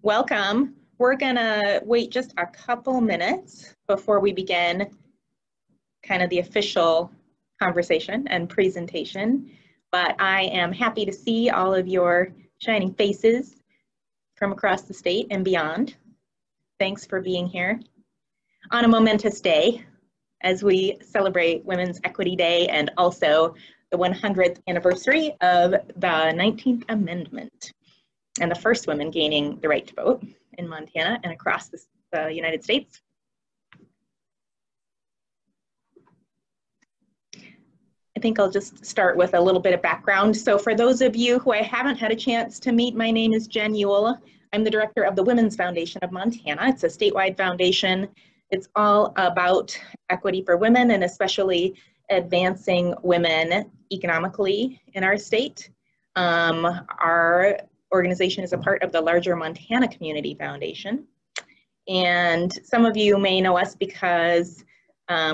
Welcome. We're gonna wait just a couple minutes before we begin kind of the official conversation and presentation, but I am happy to see all of your shining faces from across the state and beyond. Thanks for being here on a momentous day as we celebrate Women's Equity Day and also the 100th anniversary of the 19th Amendment and the first women gaining the right to vote in Montana and across the United States. I think I'll just start with a little bit of background. So for those of you who I haven't had a chance to meet, my name is Jen Euell. I'm the director of the Women's Foundation of Montana. It's a statewide foundation. It's all about equity for women and especially advancing women economically in our state. Our organization is a part of the larger Montana Community Foundation. And some of you may know us because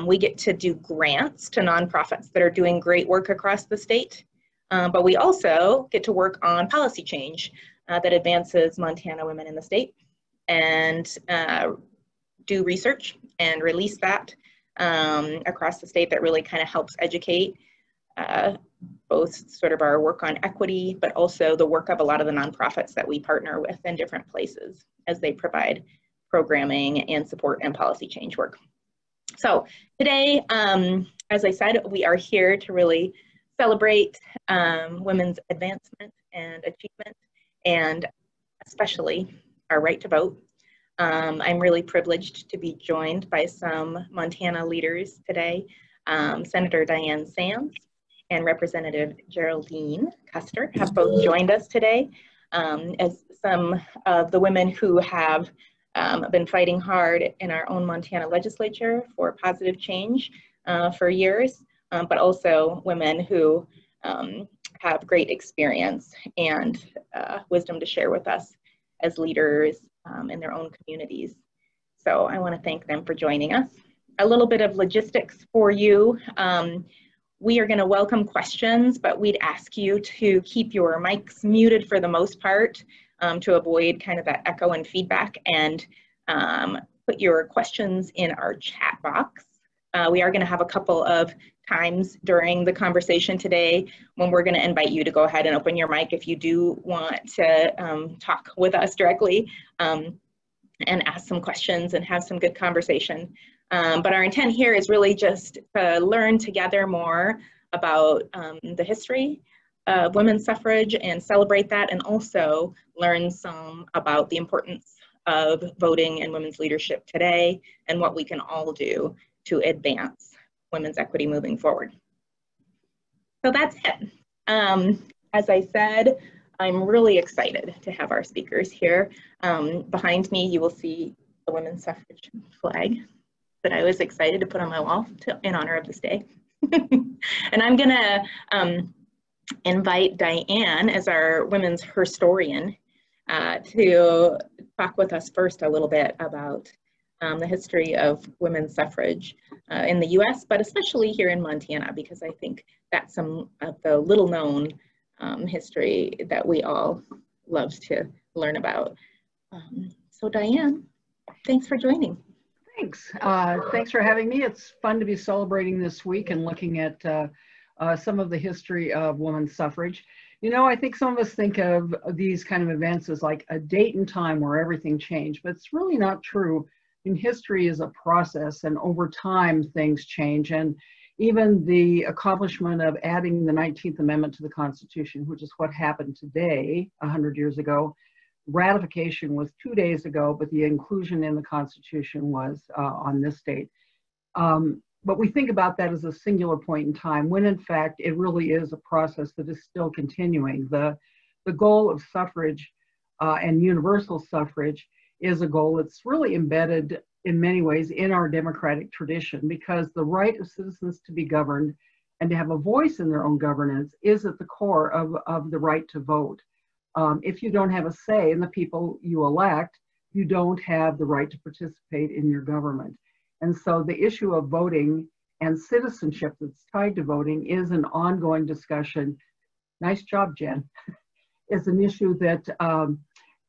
we get to do grants to nonprofits that are doing great work across the state. But we also get to work on policy change that advances Montana women in the state and do research and release that across the state that really kind of helps educate both sort of our work on equity, but also the work of a lot of the nonprofits that we partner with in different places as they provide programming and support and policy change work. So today, as I said, we are here to really celebrate women's advancement and achievement, and especially our right to vote. I'm really privileged to be joined by some Montana leaders today. Senator Diane Sands and Representative Geraldine Custer have both joined us today as some of the women who have been fighting hard in our own Montana legislature for positive change for years, but also women who have great experience and wisdom to share with us as leaders in their own communities. So I want to thank them for joining us. A little bit of logistics for you. We are going to welcome questions, but we'd ask you to keep your mics muted for the most part to avoid kind of that echo and feedback, and put your questions in our chat box. We are going to have a couple of times during the conversation today when we're going to invite you to go ahead and open your mic if you do want to talk with us directly and ask some questions and have some good conversation. But our intent here is really just to learn together more about the history of women's suffrage and celebrate that, and also learn some about the importance of voting and women's leadership today and what we can all do to advance women's equity moving forward. So that's it. As I said, I'm really excited to have our speakers here. Behind me, you will see the women's suffrage flag that I was excited to put on my wall in honor of this day. And I'm gonna invite Diane as our women's herstory to talk with us first a little bit about the history of women's suffrage in the US, but especially here in Montana, because I think that's some of the little known history that we all love to learn about. So Diane, thanks for joining. Thanks. Thanks for having me. It's fun to be celebrating this week and looking at some of the history of women's suffrage. You know, I think some of us think of these kind of events as like a date and time where everything changed, but it's really not true. In history is a process, and over time things change. And even the accomplishment of adding the 19th Amendment to the Constitution, which is what happened today, 100 years ago, ratification was 2 days ago, but the inclusion in the Constitution was on this date. But we think about that as a singular point in time, when in fact it really is a process that is still continuing. The goal of suffrage and universal suffrage is a goal that's really embedded in many ways in our democratic tradition, because the right of citizens to be governed and to have a voice in their own governance is at the core of the right to vote. If you don't have a say in the people you elect, you don't have the right to participate in your government. And so the issue of voting and citizenship that's tied to voting is an ongoing discussion. Nice job, Jen. Is an issue that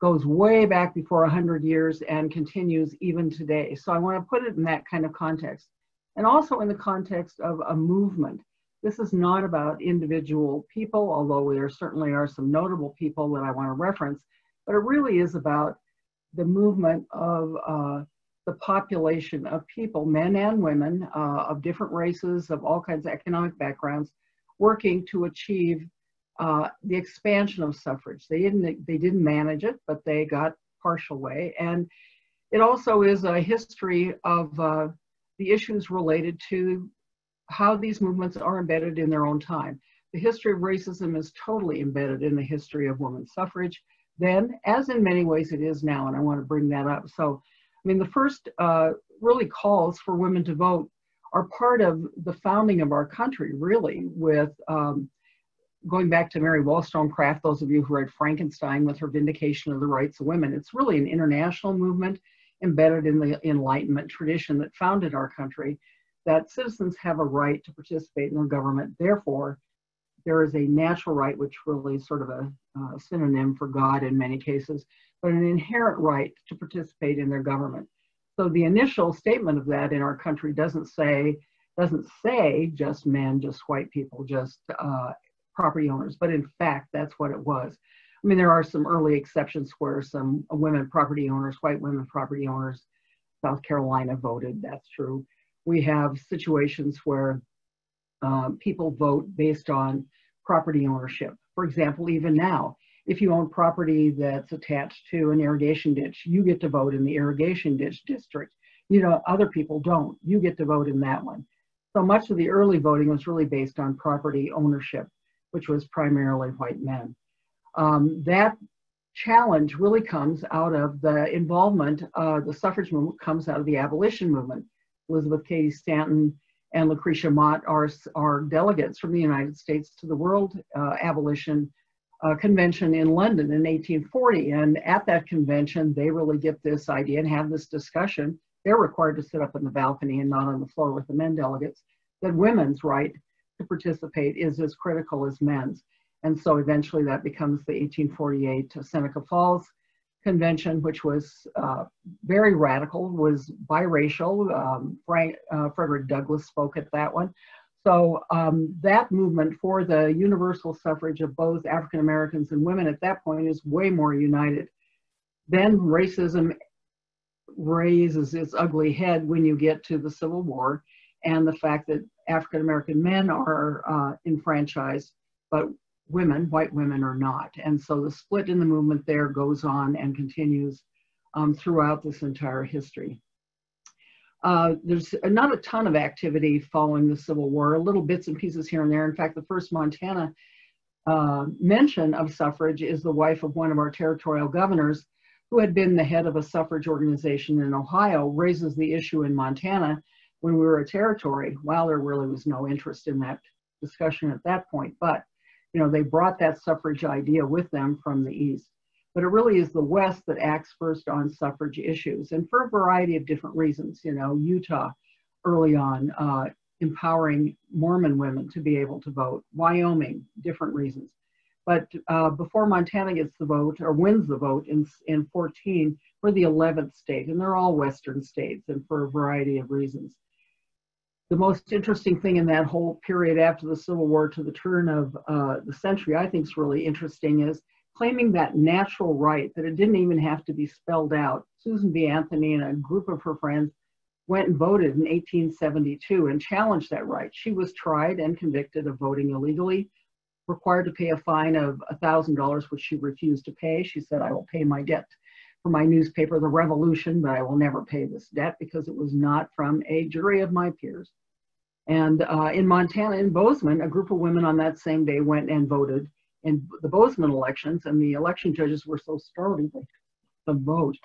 goes way back before 100 years and continues even today. So I want to put it in that kind of context. And also in the context of a movement. This is not about individual people, although there certainly are some notable people that I want to reference, but it really is about the movement of the population of people, men and women, of different races, of all kinds of economic backgrounds, working to achieve the expansion of suffrage. They didn't manage it, but they got partial way. And it also is a history of the issues related to how these movements are embedded in their own time. The history of racism is totally embedded in the history of women's suffrage then, as in many ways it is now, and I want to bring that up. So, I mean, the first really calls for women to vote are part of the founding of our country, really, with going back to Mary Wollstonecraft, those of you who read Frankenstein with her vindication of the rights of women. It's really an international movement embedded in the Enlightenment tradition that founded our country, that citizens have a right to participate in their government. Therefore, there is a natural right, which really is sort of a synonym for God in many cases, but an inherent right to participate in their government. So the initial statement of that in our country doesn't say just men, just white people, just property owners, but in fact, that's what it was. I mean, there are some early exceptions where some women property owners, white women property owners, South Carolina voted, that's true. We have situations where people vote based on property ownership. For example, even now, if you own property that's attached to an irrigation ditch, you get to vote in the irrigation ditch district. You know, other people don't. You get to vote in that one. So much of the early voting was really based on property ownership, which was primarily white men. That challenge really comes out of the involvement, the suffrage movement comes out of the abolition movement. Elizabeth Cady Stanton and Lucretia Mott are delegates from the United States to the World Abolition Convention in London in 1840. And at that convention, they really get this idea and have this discussion. They're required to sit up in the balcony and not on the floor with the men delegates, that women's right to participate is as critical as men's. And so eventually that becomes the 1848 Seneca Falls Convention, which was very radical, was biracial. Frederick Douglass spoke at that one. So that movement for the universal suffrage of both African Americans and women at that point is way more united. Then racism raises its ugly head when you get to the Civil War and the fact that African American men are enfranchised, but women, white women, are not. And so the split in the movement there goes on and continues throughout this entire history. There's not a ton of activity following the Civil War, little bits and pieces here and there. In fact, the first Montana mention of suffrage is the wife of one of our territorial governors, who had been the head of a suffrage organization in Ohio, raises the issue in Montana when we were a territory. Well, there really was no interest in that discussion at that point, but you know, they brought that suffrage idea with them from the East. But it really is the West that acts first on suffrage issues, and for a variety of different reasons. You know, Utah early on, empowering Mormon women to be able to vote. Wyoming, different reasons. But before Montana gets the vote, or wins the vote in 14, we're the 11th state, and they're all Western states, and for a variety of reasons. The most interesting thing in that whole period after the Civil War to the turn of the century, I think is really interesting, is claiming that natural right, that it didn't even have to be spelled out. Susan B. Anthony and a group of her friends went and voted in 1872 and challenged that right. She was tried and convicted of voting illegally, required to pay a fine of $1,000, which she refused to pay. She said, "I will pay my debt for my newspaper, The Revolution, but I will never pay this debt because it was not from a jury of my peers." And in Montana, in Bozeman, a group of women on that same day went and voted in the Bozeman elections, and the election judges were so startled to vote.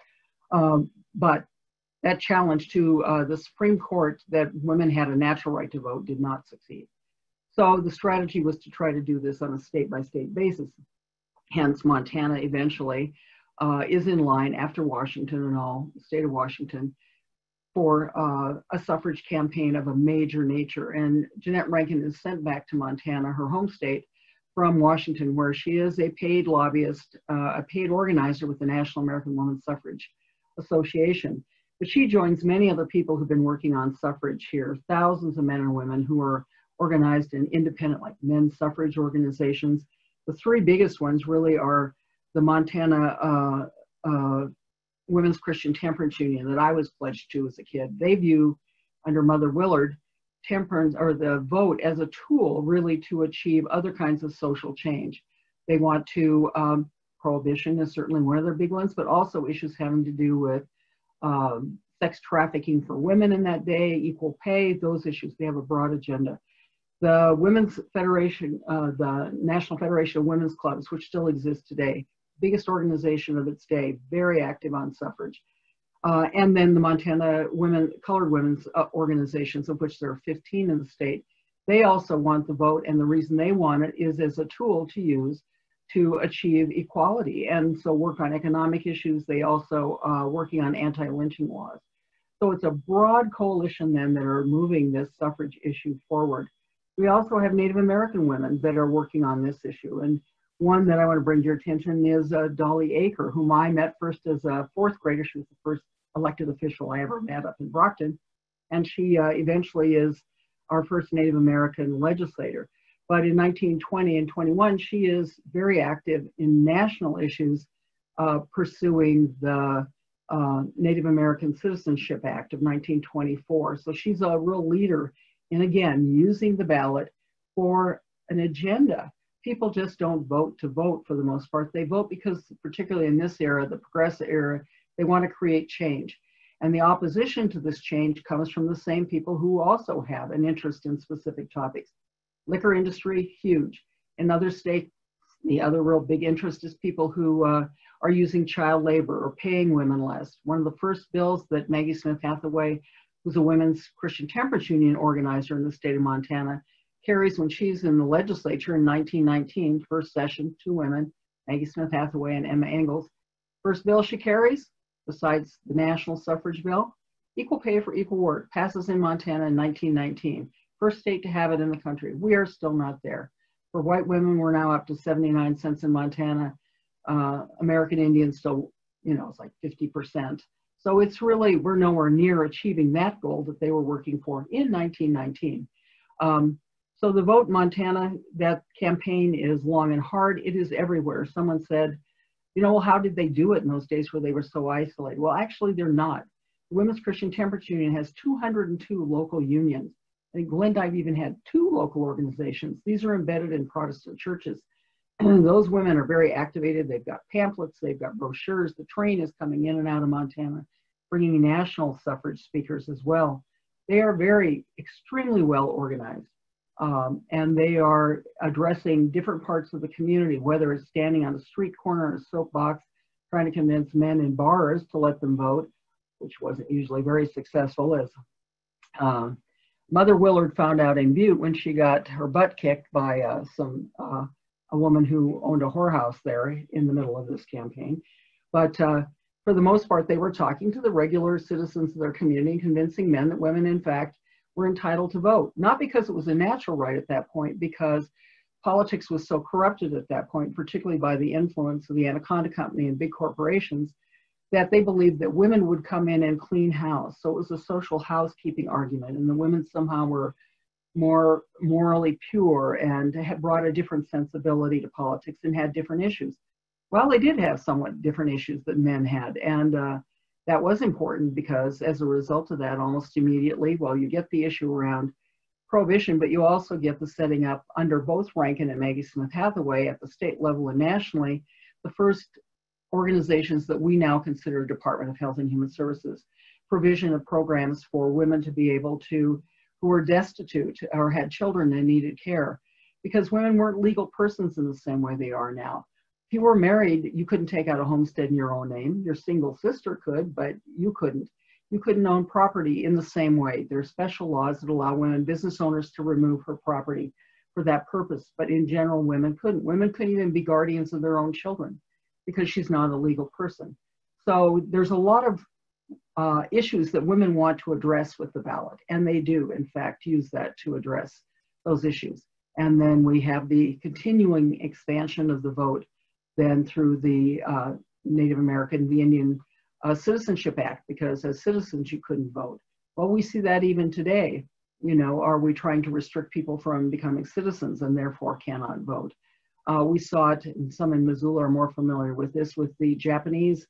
But that challenge to the Supreme Court that women had a natural right to vote did not succeed. So the strategy was to try to do this on a state-by-state basis. Hence, Montana eventually is in line after Washington and all, the state of Washington, for a suffrage campaign of a major nature. And Jeanette Rankin is sent back to Montana, her home state, from Washington, where she is a paid lobbyist, a paid organizer with the National American Women's Suffrage Association. But she joins many other people who've been working on suffrage here, thousands of men and women who are organized in independent, like men's suffrage organizations. The three biggest ones really are the Montana Women's Christian Temperance Union that I was pledged to as a kid. They view, under Mother Willard, temperance or the vote as a tool really to achieve other kinds of social change. They want to, prohibition is certainly one of their big ones, but also issues having to do with sex trafficking for women in that day, equal pay, those issues. They have a broad agenda. The Women's Federation, the National Federation of Women's Clubs, which still exists today, biggest organization of its day, very active on suffrage. And then the Montana Colored Women's Organizations, of which there are 15 in the state, they also want the vote, and the reason they want it is as a tool to use to achieve equality and so work on economic issues. They also working on anti-lynching laws. So it's a broad coalition then that are moving this suffrage issue forward. We also have Native American women that are working on this issue. And one that I want to bring to your attention is Dolly Aker, whom I met first as a fourth grader. She was the first elected official I ever met up in Brockton. And she eventually is our first Native American legislator. But in 1920 and 21, she is very active in national issues, pursuing the Native American Citizenship Act of 1924. So she's a real leader in, again, using the ballot for an agenda. People just don't vote to vote for the most part. They vote because, particularly in this era, the progressive era, they want to create change. And the opposition to this change comes from the same people who also have an interest in specific topics. Liquor industry, huge. In other states, the other real big interest is people who are using child labor or paying women less. One of the first bills that Maggie Smith Hathaway, who's a women's Christian Temperance Union organizer in the state of Montana, carries when she's in the legislature in 1919, first session, two women, Maggie Smith Hathaway and Emma Engels. First bill she carries, besides the national suffrage bill, equal pay for equal work, passes in Montana in 1919. First state to have it in the country. We are still not there. For white women, we're now up to 79 cents in Montana. American Indians still, it's like 50%. So it's really, we're nowhere near achieving that goal that they were working for in 1919. So the vote in Montana, that campaign is long and hard. It is everywhere. Someone said, well, how did they do it in those days where they were so isolated? Well, actually, they're not. The Women's Christian Temperance Union has 202 local unions. I think Glendive even had 2 local organizations. These are embedded in Protestant churches. And those women are very activated. They've got pamphlets, they've got brochures. The train is coming in and out of Montana, bringing national suffrage speakers as well. They are extremely well organized. And they are addressing different parts of the community, whether it's standing on a street corner in a soapbox, trying to convince men in bars to let them vote, which wasn't usually very successful, as Mother Willard found out in Butte when she got her butt kicked by a woman who owned a whorehouse there in the middle of this campaign. But for the most part, they were talking to the regular citizens of their community, convincing men that women, in fact, were entitled to vote. Not because it was a natural right at that point, because politics was so corrupted at that point, particularly by the influence of the Anaconda Company and big corporations, that they believed that women would come in and clean house. So it was a social housekeeping argument, and the women somehow were more morally pure and had brought a different sensibility to politics and had different issues. Well, they did have somewhat different issues than men had, and that was important because as a result of that, almost immediately, well, you get the issue around prohibition, but you also get the setting up under both Rankin and Maggie Smith Hathaway at the state level and nationally, the first organizations that we now consider Department of Health and Human Services, provision of programs for women to be able to, who were destitute or had children and needed care, because women weren't legal persons in the same way they are now. If you were married, you couldn't take out a homestead in your own name. Your single sister could, but you couldn't. You couldn't own property in the same way. There are special laws that allow women business owners to remove her property for that purpose, but in general, women couldn't. Women couldn't even be guardians of their own children because she's not a legal person. So there's a lot of issues that women want to address with the ballot, and they do, in fact, use that to address those issues. And then we have the continuing expansion of the vote then through the Native American, the Indian Citizenship Act, because as citizens you couldn't vote. Well, we see that even today. You know, are we trying to restrict people from becoming citizens and therefore cannot vote? We saw it, and some in Missoula are more familiar with this, with the Japanese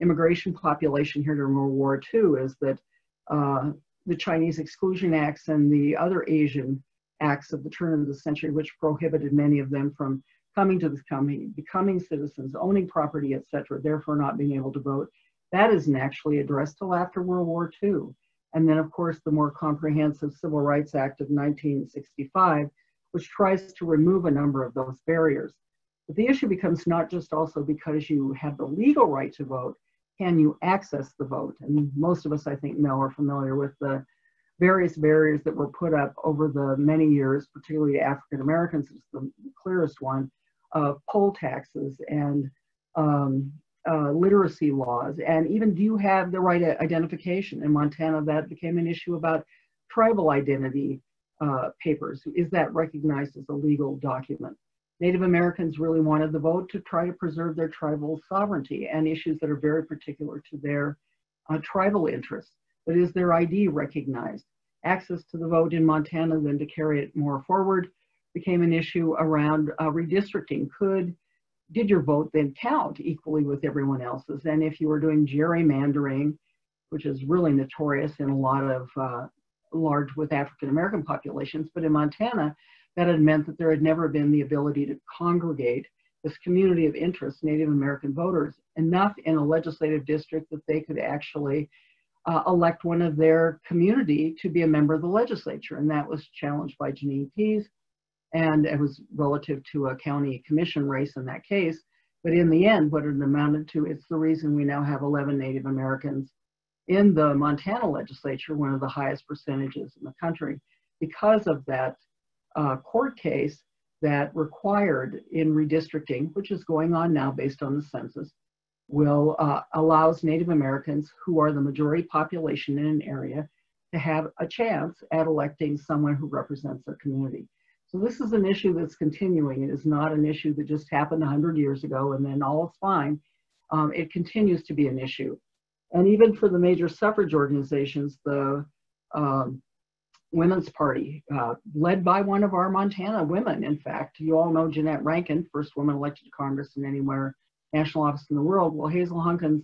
immigration population here during World War II, is that the Chinese Exclusion Acts and the other Asian acts of the turn of the century, which prohibited many of them from coming to this country, becoming citizens, owning property, etc., therefore not being able to vote, that isn't actually addressed till after World War II. And then, of course, the more comprehensive Civil Rights Act of 1965, which tries to remove a number of those barriers. But the issue becomes not just also because you have the legal right to vote, can you access the vote? And most of us, I think, know or familiar with the various barriers that were put up over the many years, particularly to African Americans, is the clearest one, of poll taxes and literacy laws. And even, do you have the right identification? In Montana, that became an issue about tribal identity papers. Is that recognized as a legal document? Native Americans really wanted the vote to try to preserve their tribal sovereignty and issues that are very particular to their tribal interests. But is their ID recognized? Access to the vote in Montana, then to carry it more forward, became an issue around redistricting. Did your vote then count equally with everyone else's? And if you were doing gerrymandering, which is really notorious in a lot of large with African American populations, but in Montana, that had meant that there had never been the ability to congregate this community of interest, Native American voters, enough in a legislative district that they could actually elect one of their community to be a member of the legislature. And that was challenged by Janine Pease, and it was relative to a county commission race in that case. But in the end, what it amounted to, it's the reason we now have 11 Native Americans in the Montana legislature, one of the highest percentages in the country, because of that court case that required in redistricting, which is going on now based on the census, allows Native Americans, who are the majority population in an area, to have a chance at electing someone who represents their community. So this is an issue that's continuing. It is not an issue that just happened 100 years ago and then all is fine. It continues to be an issue. And even for the major suffrage organizations, the Women's Party, led by one of our Montana women, in fact. You all know Jeanette Rankin, first woman elected to Congress in anywhere national office in the world. Well, Hazel Hunkins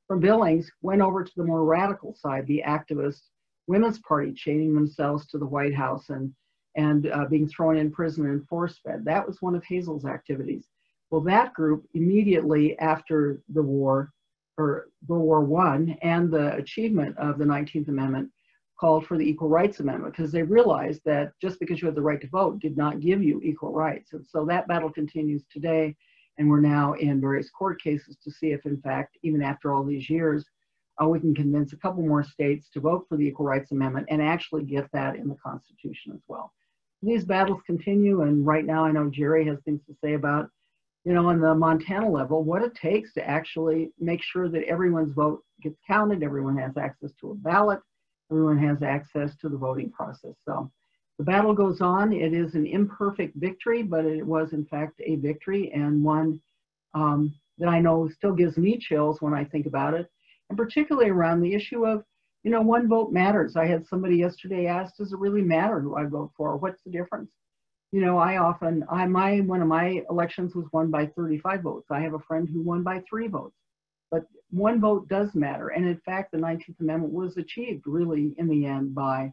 from Billings went over to the more radical side, the activist Women's Party, chaining themselves to the White House and being thrown in prison and force-fed. That was one of Hazel's activities. Well, that group immediately after the war, or World War I, and the achievement of the 19th Amendment, called for the Equal Rights Amendment, because they realized that just because you had the right to vote did not give you equal rights. And so that battle continues today, and we're now in various court cases to see if, in fact, even after all these years, we can convince a couple more states to vote for the Equal Rights Amendment and actually get that in the Constitution as well. These battles continue, and right now I know Jerry has things to say about, you know, on the Montana level, what it takes to actually make sure that everyone's vote gets counted, everyone has access to a ballot, everyone has access to the voting process. So the battle goes on. It is an imperfect victory, but it was in fact a victory, and one that I know still gives me chills when I think about it, and particularly around the issue of, you know, one vote matters. I had somebody yesterday ask, does it really matter who I vote for? What's the difference? You know, one of my elections was won by 35 votes. I have a friend who won by 3 votes. But one vote does matter. And in fact, the 19th Amendment was achieved really in the end by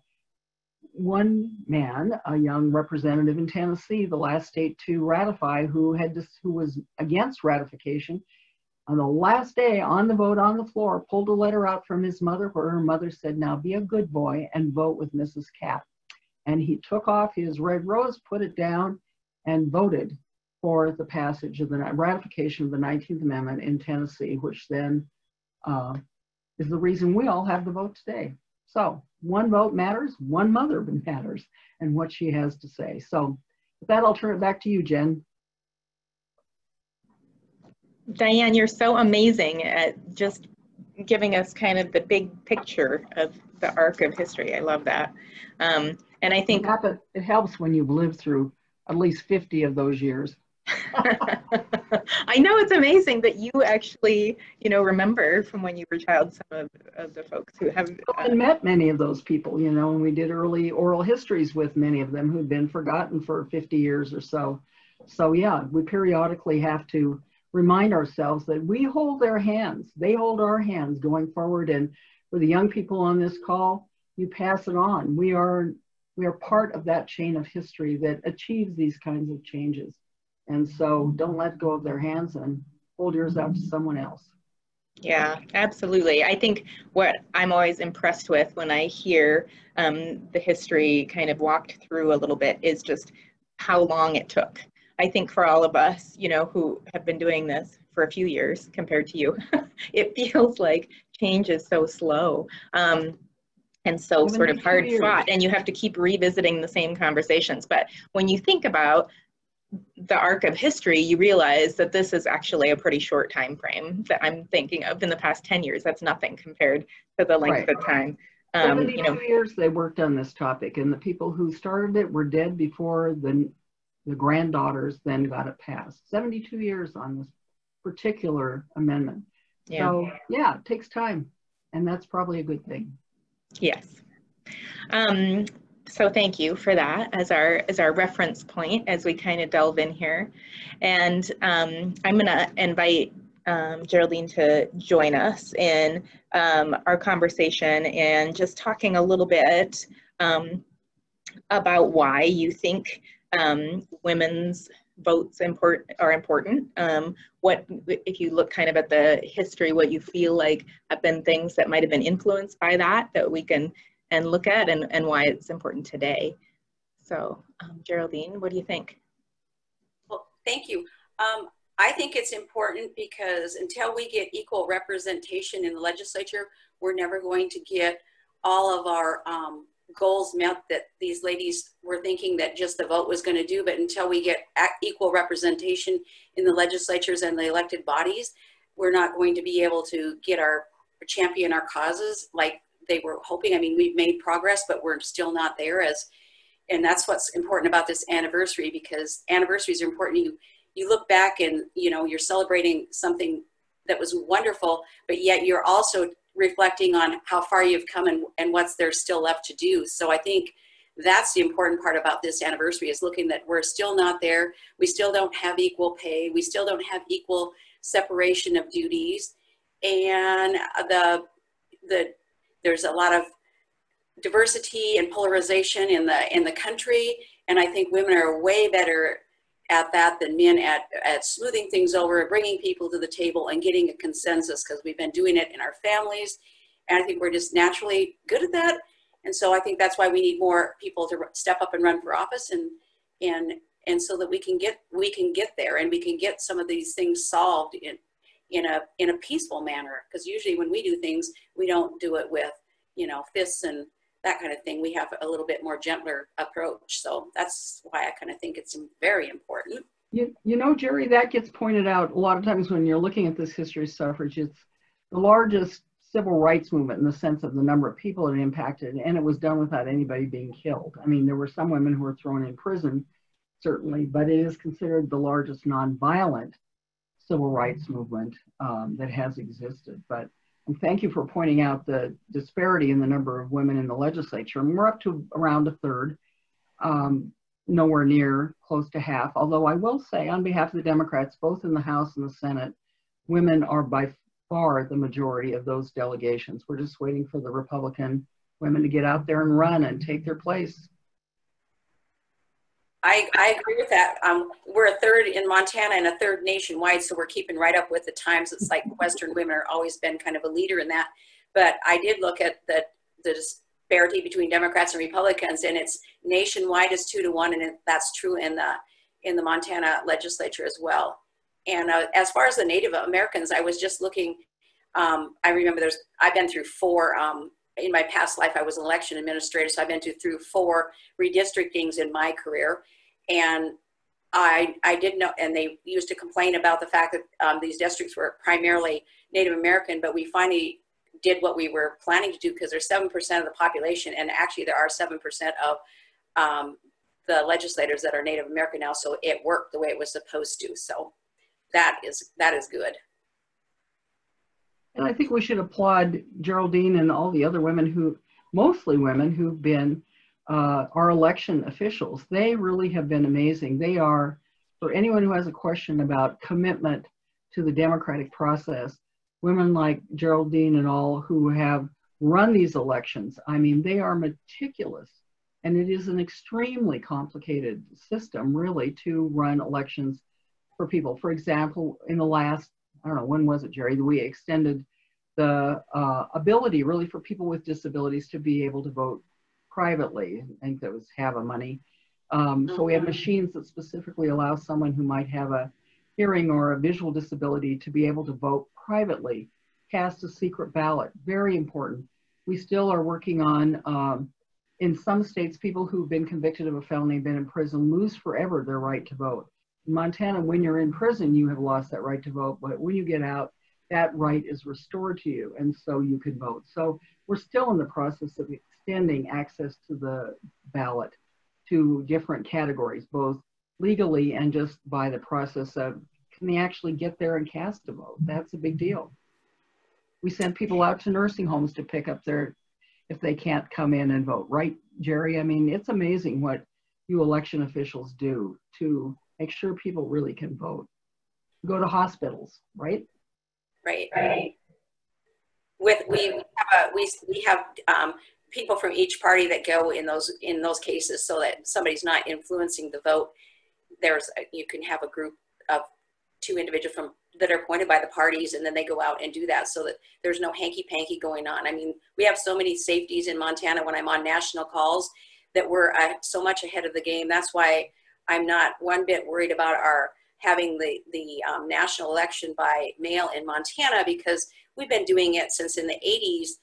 one man, a young representative in Tennessee, the last state to ratify, who was against ratification. On the last day on the vote on the floor, pulled a letter out from his mother where her mother said, now be a good boy and vote with Mrs. Cap. And he took off his red rose, put it down, and voted for the passage of the ratification of the 19th Amendment in Tennessee, which then is the reason we all have the vote today. So one vote matters, one mother matters, and what she has to say. So with that, I'll turn it back to you, Jen. Diane, you're so amazing at just giving us kind of the big picture of the arc of history. I love that. And I think it helps when you've lived through at least 50 of those years. I know, it's amazing that you actually, remember from when you were a child some of the folks who have And met many of those people, and we did early oral histories with many of them who'd been forgotten for 50 years or so. So yeah, we periodically have to remind ourselves that we hold their hands. They hold our hands going forward. And for the young people on this call, you pass it on. We are part of that chain of history that achieves these kinds of changes. And so don't let go of their hands and hold yours out to someone else. Yeah, absolutely. I think what I'm always impressed with when I hear the history kind of walked through a little bit is just how long it took. I think for all of us, who have been doing this for a few years compared to you, it feels like change is so slow. And so sort of hard fought, and you have to keep revisiting the same conversations. But when you think about the arc of history, you realize that this is actually a pretty short time frame that I'm thinking of. In the past 10 years, that's nothing compared to the length of time. 72 years they worked on this topic, and the people who started it were dead before the granddaughters then got it passed. 72 years on this particular amendment. Yeah. So yeah, it takes time, and that's probably a good thing. Yes. So thank you for that as our reference point as we kind of delve in here. And I'm going to invite Geraldine to join us in our conversation and just talking a little bit about why you think women's votes are important. What, if you look kind of at the history, what you feel like have been things that might have been influenced by that we can look at, and why it's important today. So Geraldine, what do you think? Well, thank you. I think it's important because until we get equal representation in the legislature, we're never going to get all of our goals met that these ladies were thinking that just the vote was going to do. But until we get equal representation in the legislatures and the elected bodies, we're not going to be able to get champion our causes like they were hoping. I mean, we've made progress, but we're still not there and that's what's important about this anniversary, because anniversaries are important. You look back and, you're celebrating something that was wonderful, but yet you're also reflecting on how far you've come and what's there still left to do. So I think that's the important part about this anniversary, is looking that we're still not there. We still don't have equal pay. We still don't have equal separation of duties. And there's a lot of diversity and polarization in the country. And I think women are way better at that than men at smoothing things over, bringing people to the table and getting a consensus, because we've been doing it in our families. And I think we're just naturally good at that. And so I think that's why we need more people to step up and run for office, and so that we can get there, and we can get some of these things solved in a peaceful manner. Because usually when we do things, we don't do it with, fists and that kind of thing. We have a little bit more gentler approach. So that's why I kind of think it's very important. Jerry, that gets pointed out a lot of times when you're looking at this history of suffrage. It's the largest civil rights movement in the sense of the number of people it impacted, and it was done without anybody being killed. I mean, there were some women who were thrown in prison, certainly, but it is considered the largest nonviolent civil rights movement that has existed. But and thank you for pointing out the disparity in the number of women in the legislature. And we're up to around a third, nowhere near close to half. Although I will say, on behalf of the Democrats, both in the House and the Senate, women are by far the majority of those delegations. We're just waiting for the Republican women to get out there and run and take their place. I agree with that. We're a third in Montana and a third nationwide, so we're keeping right up with the times. It's like Western women are always been kind of a leader in that. But I did look at the disparity between Democrats and Republicans, and it's nationwide is 2-1, and that's true in the Montana legislature as well. And as far as the Native Americans, I was just looking. I remember I've been through 4. In my past life, I was an election administrator, so I've been through 4 redistrictings in my career. And I did know, and they used to complain about the fact that these districts were primarily Native American, but we finally did what we were planning to do, because there's 7% of the population, and actually there are 7% of the legislators that are Native American now, so it worked the way it was supposed to. So that is good. And I think we should applaud Geraldine and all the other women mostly women who've been our election officials. They really have been amazing. They are, for anyone who has a question about commitment to the democratic process, women like Geraldine and all who have run these elections, I mean, they are meticulous. And it is an extremely complicated system, really, to run elections for people. For example, in the last, I don't know, when was it, Jerry? We extended the ability, really, for people with disabilities to be able to vote privately. I think that was HAVA money. So we have machines that specifically allow someone who might have a hearing or a visual disability to be able to vote privately, cast a secret ballot. Very important. We still are working on, in some states, people who've been convicted of a felony and been in prison lose forever their right to vote. In Montana, when you're in prison, you have lost that right to vote, but when you get out, that right is restored to you, and so you can vote. So we're still in the process of extending access to the ballot to different categories, both legally and just by the process of, can they actually get there and cast a vote? That's a big deal. We send people out to nursing homes to pick up if they can't come in and vote, right, Jerry? I mean, it's amazing what you election officials do to make sure people really can vote. Go to hospitals, right? Right. We have people from each party that go in those cases, so that somebody's not influencing the vote. You can have a group of 2 individuals that are appointed by the parties, and then they go out and do that, so that there's no hanky-panky going on. I mean, we have so many safeties in Montana when I'm on national calls that we're so much ahead of the game. That's why I'm not one bit worried about having the national election by mail in Montana, because we've been doing it since in the 80s,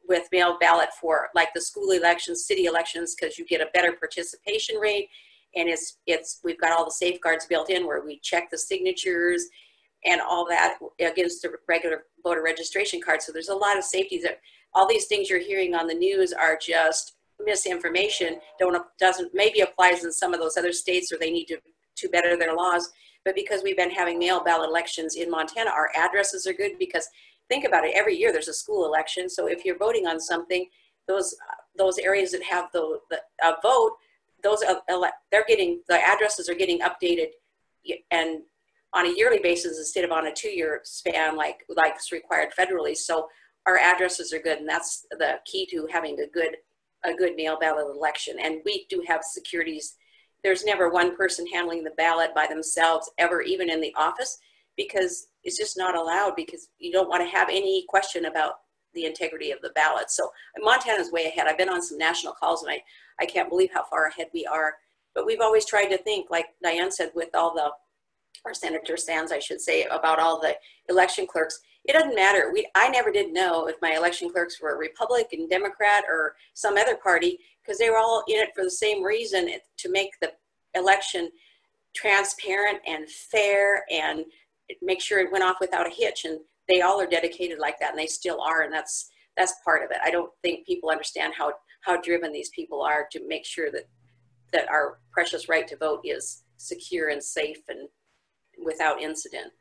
with mail ballot for like the school elections, city elections, because you get a better participation rate. And we've got all the safeguards built in where we check the signatures and all that against the regular voter registration card. So there's a lot of safety that all these things you're hearing on the news are just misinformation. Maybe applies in some of those other states, or they need to better their laws. But because we've been having mail ballot elections in Montana, our addresses are good, because think about it, every year there's a school election. So if you're voting on something, those areas that have the vote, the addresses are getting updated, and on a yearly basis instead of on a 2-year span like is required federally. So our addresses are good, and that's the key to having a good mail ballot election. And we do have securities. There's never one person handling the ballot by themselves ever, even in the office, because it's just not allowed, because you don't want to have any question about the integrity of the ballot. So Montana's way ahead. I've been on some national calls, and I can't believe how far ahead we are. But we've always tried to think, like Diane said, with or Senator Sands, I should say, about all the election clerks. It doesn't matter. I never did know if my election clerks were Republican, Democrat, or some other party, because they were all in it for the same reason, to make the election transparent and fair and make sure it went off without a hitch. And they all are dedicated like that, and they still are. And that's part of it. I don't think people understand how driven these people are to make sure that our precious right to vote is secure and safe and without incident.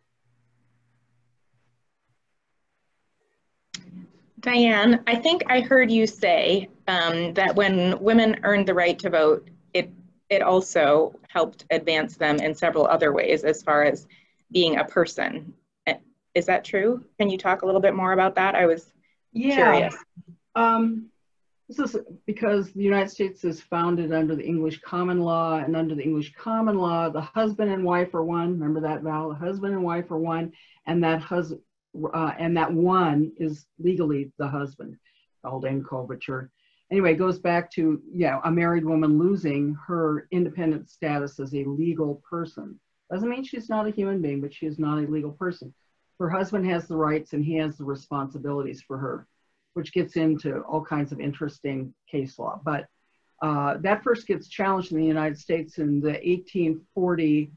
Diane, I think I heard you say that when women earned the right to vote, it also helped advance them in several other ways as far as being a person. Is that true? Can you talk a little bit more about that? I was curious. This is because the United States is founded under the English common law, and under the English common law, the husband and wife are one. Remember that, Val? The husband and wife are one, and that one is legally the husband, called in coverture. Anyway, it goes back to, a married woman losing her independent status as a legal person. Doesn't mean she's not a human being, but she is not a legal person. Her husband has the rights and he has the responsibilities for her, which gets into all kinds of interesting case law. But that first gets challenged in the United States in the 1840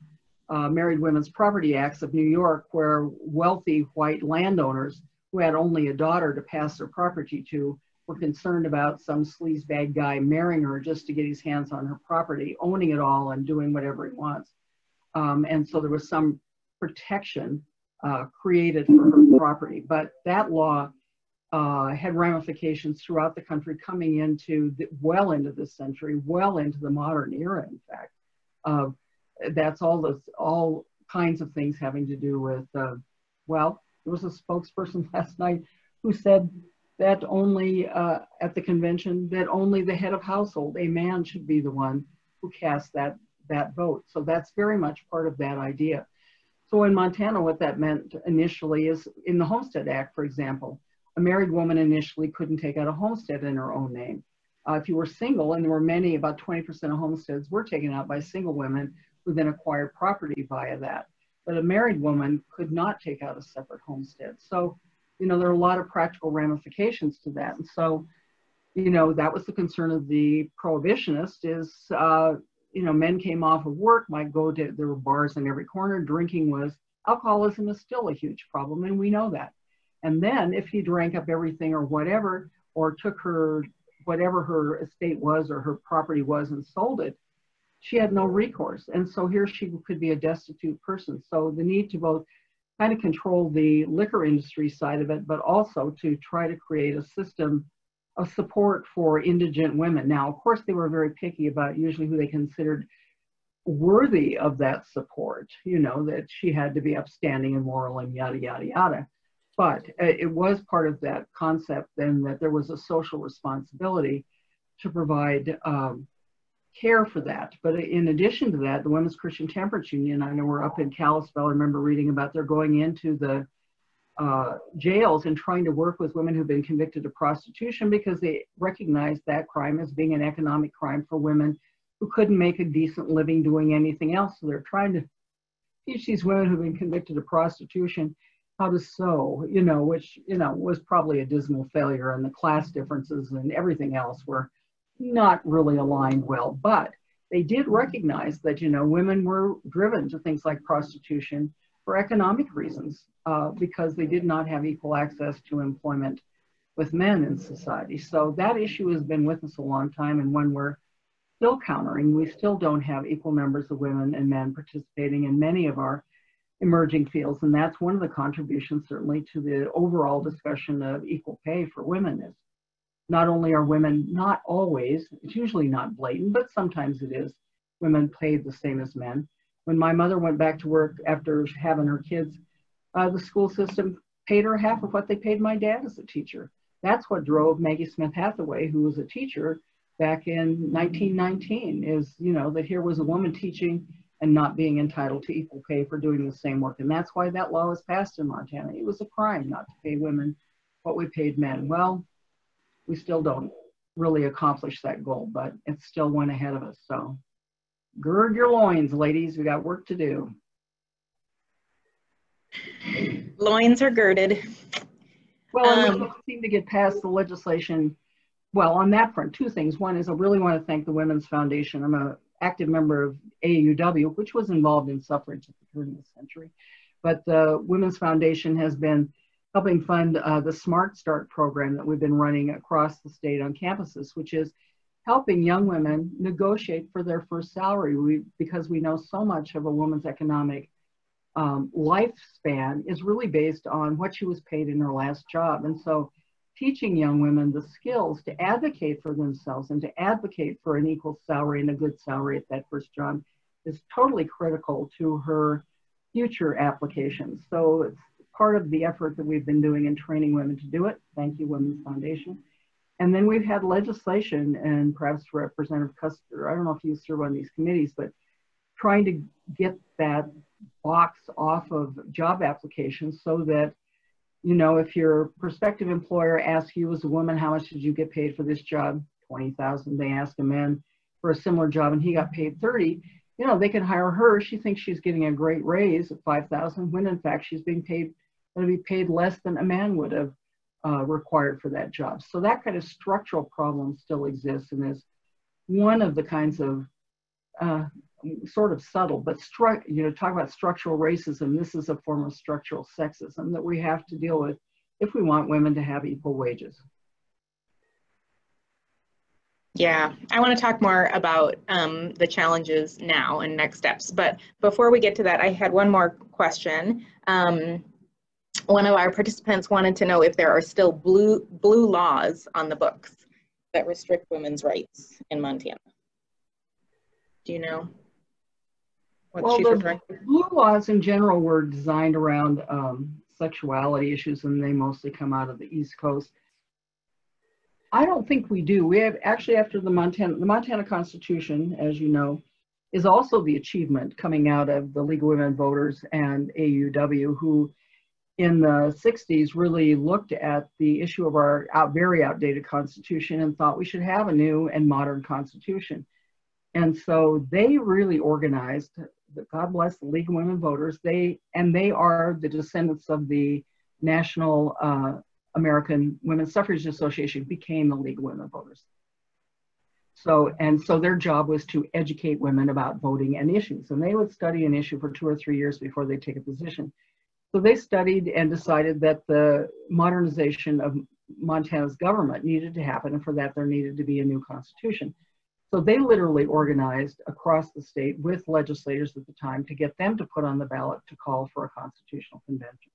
Married Women's Property Acts of New York, where wealthy white landowners who had only a daughter to pass their property to were concerned about some sleazebag guy marrying her just to get his hands on her property, owning it all and doing whatever he wants. And so there was some protection created for her property. But that law had ramifications throughout the country coming into well into this century, well into the modern era, in fact. That's all kinds of things having to do with, well, there was a spokesperson last night who said that only at the convention, that only the head of household, a man, should be the one who casts that vote. So that's very much part of that idea. So in Montana, what that meant initially is, in the Homestead Act, for example, a married woman initially couldn't take out a homestead in her own name. If you were single, and there were many, about 20% of homesteads were taken out by single women who then acquired property via that. But a married woman could not take out a separate homestead. So, you know, there are a lot of practical ramifications to that. And so, you know, that was the concern of the prohibitionist is, you know, men came off of work, might go to, there were bars in every corner, alcoholism is still a huge problem, and we know that. And then if he drank up everything or whatever, or took her, whatever her estate was or her property was and sold it, she had no recourse. And so here she could be a destitute person. So the need to both kind of control the liquor industry side of it, but also to try to create a system of support for indigent women. Now, of course, they were very picky about usually who they considered worthy of that support, you know, that she had to be upstanding and moral and yada, yada, yada. But it was part of that concept then that there was a social responsibility to provide care for that. But in addition to that, the Women's Christian Temperance Union, I know we're up in Kalispell, I remember reading about they're going into the jails and trying to work with women who've been convicted of prostitution because they recognize that crime as being an economic crime for women who couldn't make a decent living doing anything else. So they're trying to teach these women who've been convicted of prostitution how to sew, you know, which, you know, was probably a dismal failure, and the class differences and everything else were not really aligned well. But they did recognize that, you know, women were driven to things like prostitution for economic reasons because they did not have equal access to employment with men in society. So that issue has been with us a long time, and when we're still countering, we still don't have equal numbers of women and men participating in many of our emerging fields. And that's one of the contributions certainly to the overall discussion of equal pay for women is not only are women, not always, it's usually not blatant, but sometimes it is, women paid the same as men. When my mother went back to work after having her kids, the school system paid her half of what they paid my dad as a teacher. That's what drove Maggie Smith Hathaway, who was a teacher back in 1919, is, you know, that here was a woman teaching and not being entitled to equal pay for doing the same work. And that's why that law was passed in Montana. It was a crime not to pay women what we paid men. Well, we still don't really accomplish that goal, but it's still one ahead of us. So gird your loins, ladies, we got work to do. Loins are girded. Well, we seem to get past the legislation. Well, on that front, two things. One is I really want to thank the Women's Foundation. I'm an active member of AUW, which was involved in suffrage at the turn of the century. But the Women's Foundation has been helping fund the Smart Start program that we've been running across the state on campuses, which is helping young women negotiate for their first salary. Because we know so much of a woman's economic lifespan is really based on what she was paid in her last job. And so teaching young women the skills to advocate for themselves and to advocate for an equal salary and a good salary at that first job is totally critical to her future applications. So it's part of the effort that we've been doing in training women to do it. Thank you, Women's Foundation. And then we've had legislation, and perhaps Representative Custer, I don't know if you serve on these committees, but trying to get that box off of job applications so that, you know, if your prospective employer asks you as a woman, how much did you get paid for this job? $20,000. They ask a man for a similar job and he got paid $30,000. You know, they can hire her. She thinks she's getting a great raise at $5,000 when in fact she's being paid, going to be paid less than a man would have required for that job. So that kind of structural problem still exists and is one of the kinds of sort of subtle, but you know, talk about structural racism. This is a form of structural sexism that we have to deal with if we want women to have equal wages. Yeah, I want to talk more about the challenges now and next steps. But before we get to that, I had one more question. One of our participants wanted to know if there are still blue laws on the books that restrict women's rights in Montana. Do you know what she's referring to? Blue laws in general were designed around sexuality issues, and they mostly come out of the East Coast. I don't think we do. We have actually, after the Montana Constitution, as you know, is also the achievement coming out of the League of Women Voters and AUW, who in the 60s really looked at the issue of our very outdated Constitution and thought we should have a new and modern Constitution. And so they really organized, God bless the League of Women Voters, they are the descendants of the National American Women's Suffrage Association, became the League of Women Voters. So their job was to educate women about voting and issues. And they would study an issue for 2 or 3 years before they take a position. So they studied and decided that the modernization of Montana's government needed to happen, and for that there needed to be a new constitution. So they literally organized across the state with legislators at the time to get them to put on the ballot to call for a constitutional convention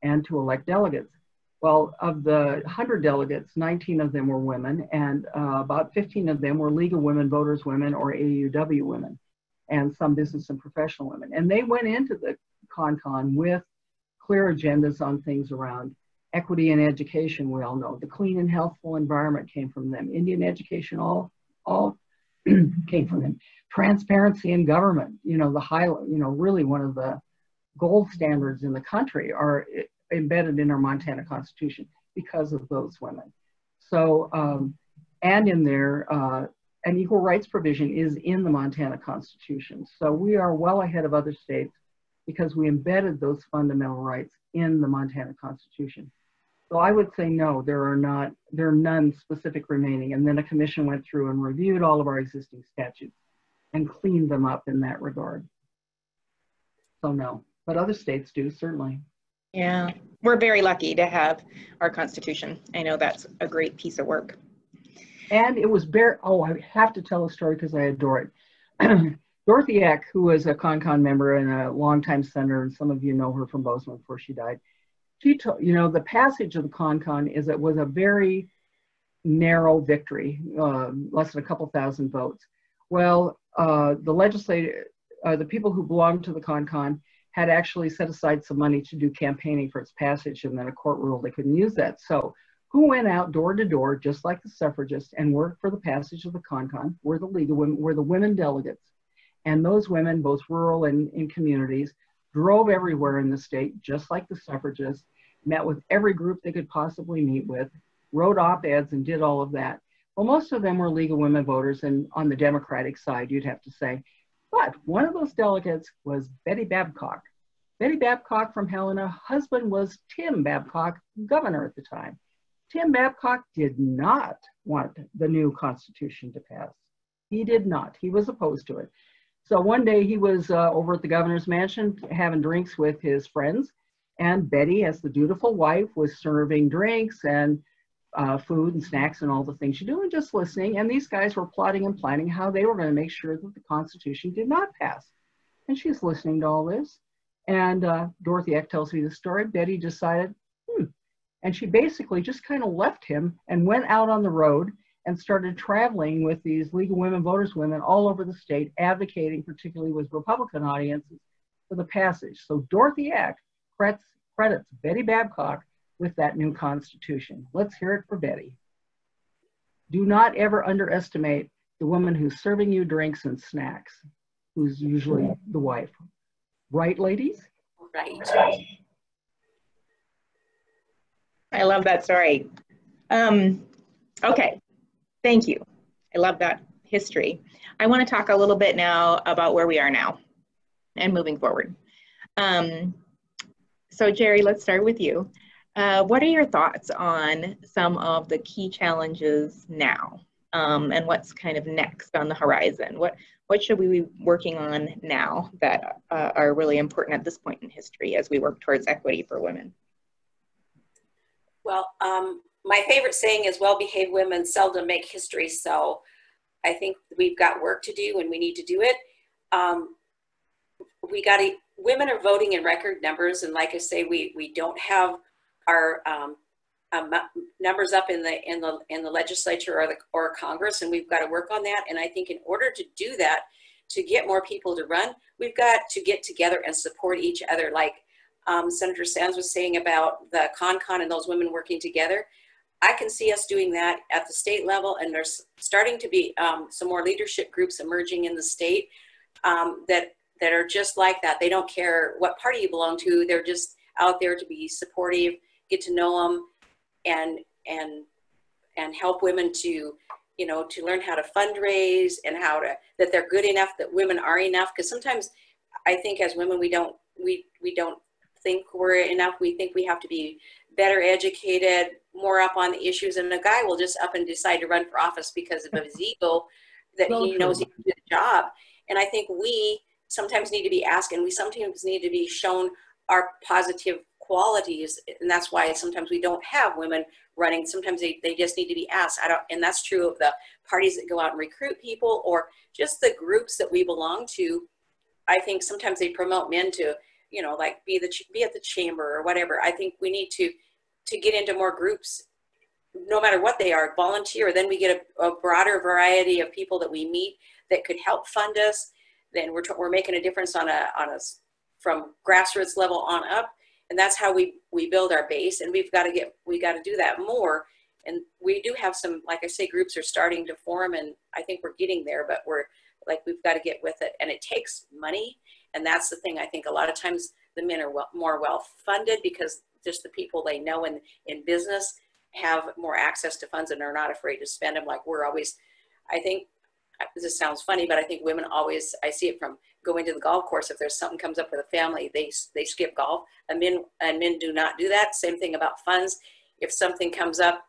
and to elect delegates. Well, of the 100 delegates, 19 of them were women, and about 15 of them were League of Women Voters women or AUW women, and some business and professional women. And they went into the CONCON with clear agendas on things around equity and education. We all know the clean and healthful environment came from them. Indian education all came from them. Transparency in government, really one of the gold standards in the country are embedded in our Montana Constitution because of those women. So, and in there, an equal rights provision is in the Montana Constitution. So we are well ahead of other states because we embedded those fundamental rights in the Montana Constitution. So I would say no, there are none specific remaining. And then a commission went through and reviewed all of our existing statutes and cleaned them up in that regard. So no, but other states do, certainly. Yeah, we're very lucky to have our Constitution. I know that's a great piece of work. And it was I have to tell a story because I adore it. Dorothy Eck, who was a CONCON member and a longtime senator, and some of you know her from Bozeman before she died, she told, the passage of the CONCON was a very narrow victory, less than a couple thousand votes. Well, the people who belonged to the CONCON had actually set aside some money to do campaigning for its passage, and then a court ruled they couldn't use that. So who went out door to door, just like the suffragists, and worked for the passage of the CONCON were the League of Women, were the women delegates. And those women, both rural and in communities, drove everywhere in the state, just like the suffragists, met with every group they could possibly meet with, wrote op-eds and did all of that. Well, most of them were League of Women Voters, and on the Democratic side, you'd have to say. But one of those delegates was Betty Babcock. Betty Babcock from Helena, husband was Tim Babcock, governor at the time. Tim Babcock did not want the new Constitution to pass. He did not. He was opposed to it. So one day he was over at the governor's mansion having drinks with his friends, and Betty, as the dutiful wife, was serving drinks and food and snacks and all the things you do, and just listening. And these guys were plotting and planning how they were going to make sure that the Constitution did not pass. And she's listening to all this. And Dorothy Eck tells me the story. Betty decided, and she basically just kind of left him and went out on the road and started traveling with these League of Women Voters women all over the state, advocating, particularly with Republican audiences, for the passage. So Dorothy Eck credits Betty Babcock with that new Constitution. Let's hear it for Betty. Do not ever underestimate the woman who's serving you drinks and snacks, who's usually the wife. Right, ladies? Right. I love that story. Okay, thank you. I love that history. I want to talk a little bit now about where we are now and moving forward. So Jerry, let's start with you. What are your thoughts on some of the key challenges now, and what's kind of next on the horizon? What should we be working on now that are really important at this point in history as we work towards equity for women? Well, my favorite saying is well-behaved women seldom make history. So I think we've got work to do and we need to do it. Women are voting in record numbers. And like I say, we don't have our numbers up in the legislature or Congress, and we've got to work on that. And I think in order to do that, to get more people to run, we've got to get together and support each other. Like Senator Sands was saying about the CON and those women working together. I can see us doing that at the state level, and there's starting to be some more leadership groups emerging in the state that are just like that. They don't care what party you belong to. They're just out there to be supportive, get to know them, and help women to, you know, to learn how to fundraise and that they're good enough, that women are enough. Because sometimes I think as women, we don't think we're enough. We think we have to be better educated, more up on the issues, and a guy will just up and decide to run for office because of his ego, that he knows he can do the job. And I think we sometimes need to be asked, and we sometimes need to be shown our positive qualities, and that's why sometimes we don't have women running. Sometimes they just need to be asked. And that's true of the parties that go out and recruit people, or just the groups that we belong to. I think sometimes they promote men to, you know, like be at the chamber or whatever. I think we need to get into more groups, no matter what they are, volunteer. Then we get a broader variety of people that we meet that could help fund us. Then we're making a difference from grassroots level on up. And that's how we build our base. And we got to do that more. And we do have some, like I say, groups are starting to form, and I think we're getting there, but we've got to get with it, and it takes money. And that's the thing. I think a lot of times the men are more well funded because just the people they know in business have more access to funds and are not afraid to spend them. Like we're always, I think, this sounds funny, but I think women always, I see it from going to the golf course. If there's something comes up with a family, they skip golf. And men do not do that. Same thing about funds. If something comes up,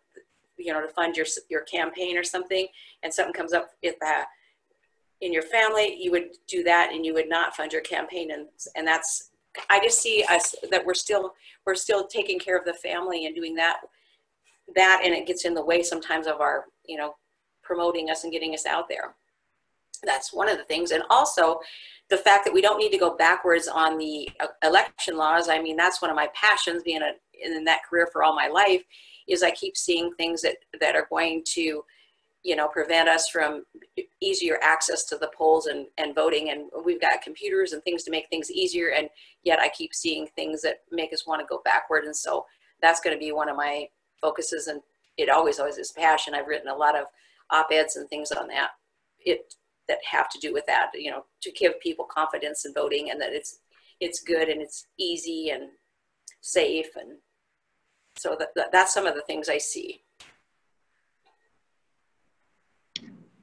you know, to fund your campaign or something, and something comes up in your family, you would do that, and you would not fund your campaign. And that's, I just see us that we're still taking care of the family and doing that, and it gets in the way sometimes of our, you know, promoting us and getting us out there. That's one of the things. And also the fact that we don't need to go backwards on the election laws. I mean, that's one of my passions, being in that career for all my life, is I keep seeing things that are going to, you know, prevent us from easier access to the polls and voting. And we've got computers and things to make things easier. And yet I keep seeing things that make us want to go backward. And so that's going to be one of my focuses. And it always is passion. I've written a lot of op-eds and things on that that have to do with that, you know, to give people confidence in voting, and that it's good and it's easy and safe. And so that's some of the things I see.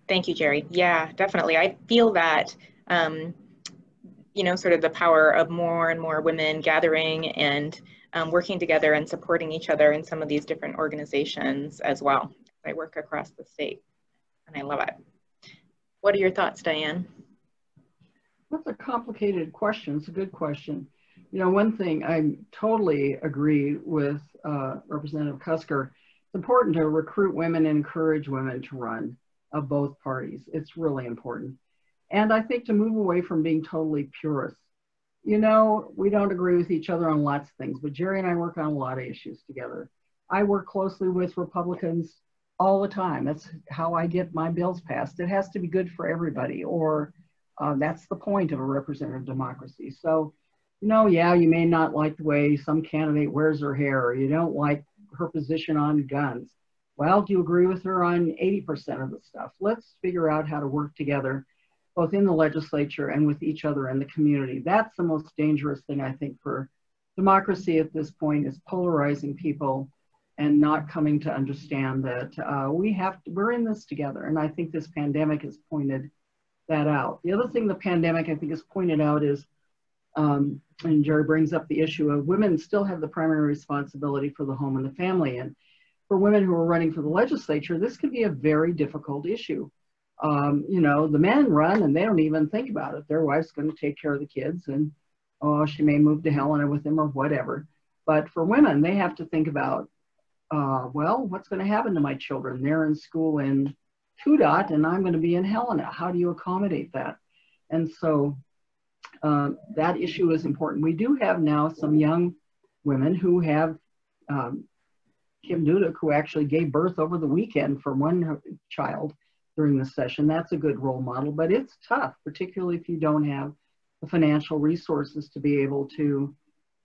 Thank you, Jerry. Yeah, definitely. I feel that, you know, sort of the power of more and more women gathering and working together and supporting each other in some of these different organizations as well. I work across the state, and I love it. What are your thoughts, Diane? That's a complicated question. It's a good question. You know, one thing I totally agree with Representative Custer. It's important to recruit women and encourage women to run of both parties. It's really important. And I think to move away from being totally purist. You know, we don't agree with each other on lots of things, but Jerry and I work on a lot of issues together. I work closely with Republicans all the time. That's how I get my bills passed. It has to be good for everybody, or that's the point of a representative democracy. So, you know, yeah, you may not like the way some candidate wears her hair, or you don't like her position on guns. Well, do you agree with her on 80% of the stuff? Let's figure out how to work together, both in the legislature and with each other in the community. That's the most dangerous thing, I think, for democracy at this point, is polarizing people and not coming to understand that we're in this together. And I think this pandemic has pointed that out. The other thing the pandemic, I think, has pointed out is, and Jerry brings up the issue of women still have the primary responsibility for the home and the family. And for women who are running for the legislature, this can be a very difficult issue. You know, the men run and they don't even think about it. Their wife's going to take care of the kids, and oh, she may move to Helena with him or whatever. But for women, they have to think about, well, what's going to happen to my children? They're in school in TUDOT and I'm going to be in Helena. How do you accommodate that? And so that issue is important. We do have now some young women who have Kim Dudek, who actually gave birth over the weekend for one child during the session. That's a good role model, but it's tough, particularly if you don't have the financial resources to be able to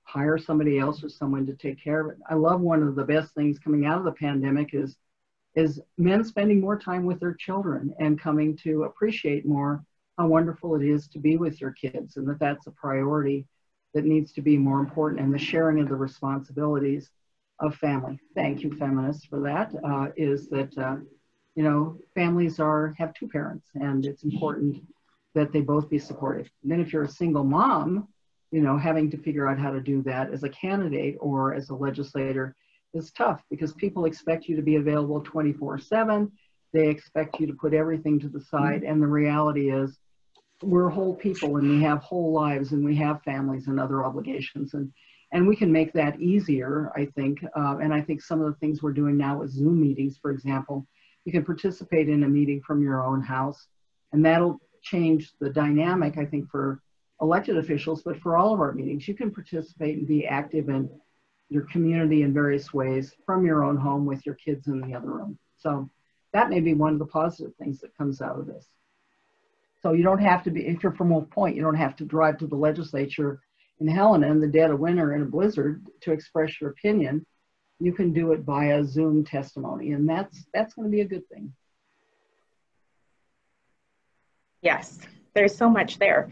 hire somebody else or someone to take care of it. I love one of the best things coming out of the pandemic is men spending more time with their children and coming to appreciate more how wonderful it is to be with your kids, and that that's a priority that needs to be more important, and the sharing of the responsibilities of family. Thank you, feminists, for that. Is that you know, families have two parents, and it's important that they both be supportive. And then if you're a single mom, you know, having to figure out how to do that as a candidate or as a legislator is tough, because people expect you to be available 24/7. They expect you to put everything to the side. And the reality is we're whole people, and we have whole lives, and we have families and other obligations. And we can make that easier, I think. And I think some of the things we're doing now with Zoom meetings, for example, you can participate in a meeting from your own house, and that'll change the dynamic, I think, for elected officials, but for all of our meetings. You can participate and be active in your community in various ways from your own home with your kids in the other room. So that may be one of the positive things that comes out of this. So you don't have to be, if you're from Wolf Point, you don't have to drive to the legislature in Helena in the dead of winter in a blizzard to express your opinion. You can do it via Zoom testimony, and that's going to be a good thing. Yes, there's so much there.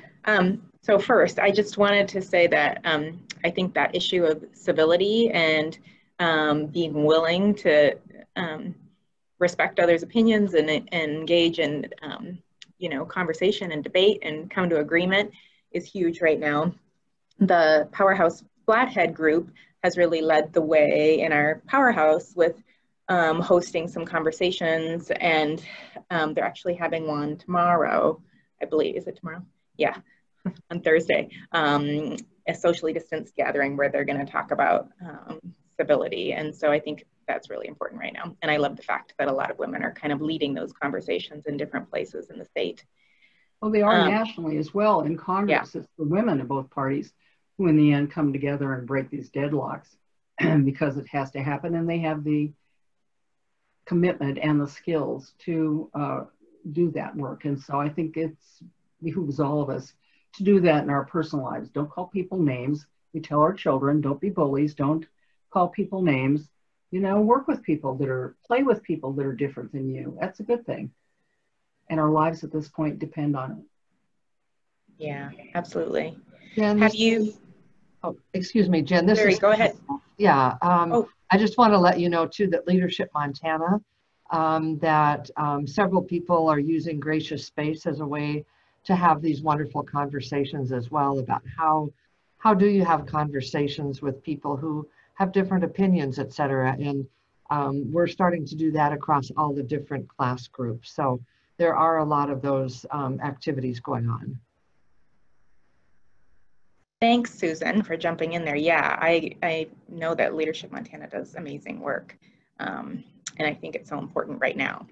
So first, I just wanted to say that I think that issue of civility and being willing to respect others' opinions and engage in you know, conversation and debate and come to agreement is huge right now. The Powerhouse Flathead group has really led the way in our Powerhouse with hosting some conversations, and they're actually having one tomorrow, I believe. Is it tomorrow? Yeah, on Thursday, a socially distanced gathering where they're going to talk about civility. And so I think that's really important right now. And I love the fact that a lot of women are kind of leading those conversations in different places in the state. Well, they are nationally as well. In Congress, it's the women of both parties who in the end come together and break these deadlocks because it has to happen, and they have the commitment and the skills to do that work. And so I think it behooves all of us to do that in our personal lives. Don't call people names. We tell our children, don't be bullies, don't call people names. You know, work with people play with people that are different than you. That's a good thing. And our lives at this point depend on it. Yeah, absolutely. Jen, have you? Oh, excuse me, Jen. This Larry, is go ahead. Yeah. I just want to let you know too that Leadership Montana, that several people are using Gracious Space as a way to have these wonderful conversations as well about how do you have conversations with people who have different opinions, et cetera. And we're starting to do that across all the different class groups. So there are a lot of those activities going on. Thanks, Susan, for jumping in there. Yeah, I know that Leadership Montana does amazing work, and I think it's so important right now.